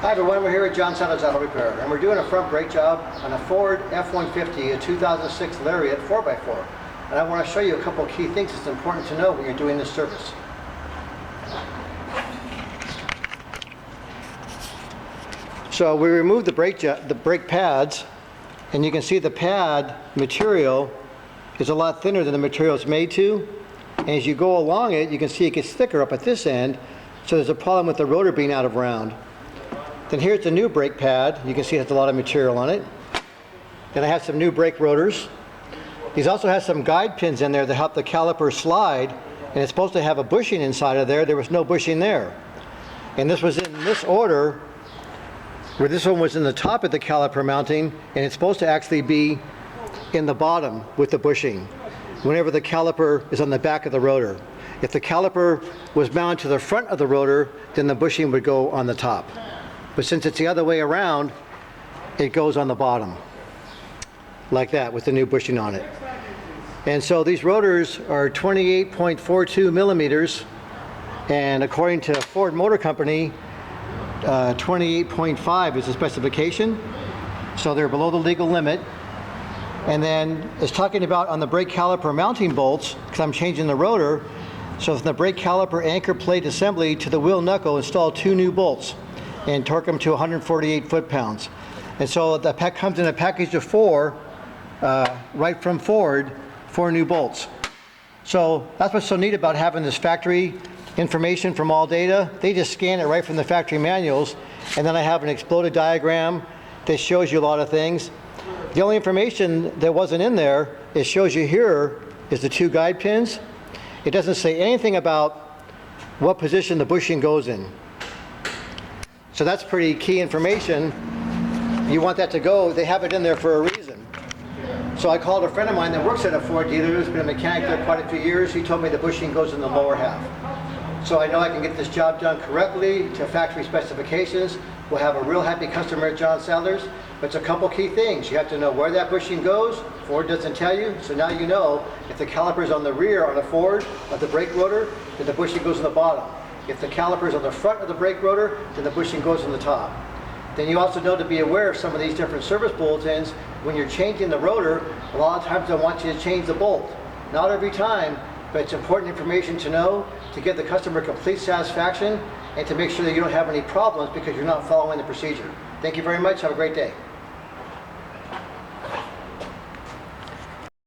Hi everyone, we're here at John Sadler's Auto Repair, and we're doing a front brake job on a Ford F150, a 2006 Lariat 4x4. And I want to show you a couple of key things that's important to know when you're doing this service. So we removed the brake pads, and you can see the pad material is a lot thinner than the material it's made to. And as you go along it, you can see it gets thicker up at this end, so there's a problem with the rotor being out of round. Then here's the new brake pad. You can see it has a lot of material on it. Then I have some new brake rotors. These also have some guide pins in there that help the caliper slide, and it's supposed to have a bushing inside of there. There was no bushing there. And this was in this order, where this one was in the top of the caliper mounting, and it's supposed to actually be in the bottom with the bushing, whenever the caliper is on the back of the rotor. If the caliper was mounted to the front of the rotor, then the bushing would go on the top. But since it's the other way around, it goes on the bottom, like that, with the new bushing on it. And so these rotors are 28.42 millimeters, and according to Ford Motor Company, 28.5 is the specification. So they're below the legal limit. And then it's talking about on the brake caliper mounting bolts, because I'm changing the rotor. So from the brake caliper anchor plate assembly to the wheel knuckle, install 2 new bolts and torque them to 148 foot-pounds. And so the pack comes in a package of 4, right from Ford, 4 new bolts. So that's what's so neat about having this factory information from ALLDATA. They just scan it right from the factory manuals, and then I have an exploded diagram that shows you a lot of things. The only information that wasn't in there, it shows you here, is the 2 guide pins. It doesn't say anything about what position the bushing goes in. So that's pretty key information. You want that to go, they have it in there for a reason. So I called a friend of mine that works at a Ford dealer who's been a mechanic there quite a few years. He told me the bushing goes in the lower half. So I know I can get this job done correctly to factory specifications. We'll have a real happy customer at John Sadler's. But it's a couple key things. You have to know where that bushing goes. Ford doesn't tell you, so now you know if the caliper is on the rear on a Ford of the brake rotor, then the bushing goes in the bottom. If the caliper is on the front of the brake rotor, then the bushing goes in the top. Then you also know to be aware of some of these different service bulletins. When you're changing the rotor, a lot of times they'll want you to change the bolt. Not every time, but it's important information to know to give the customer complete satisfaction and to make sure that you don't have any problems because you're not following the procedure. Thank you very much. Have a great day.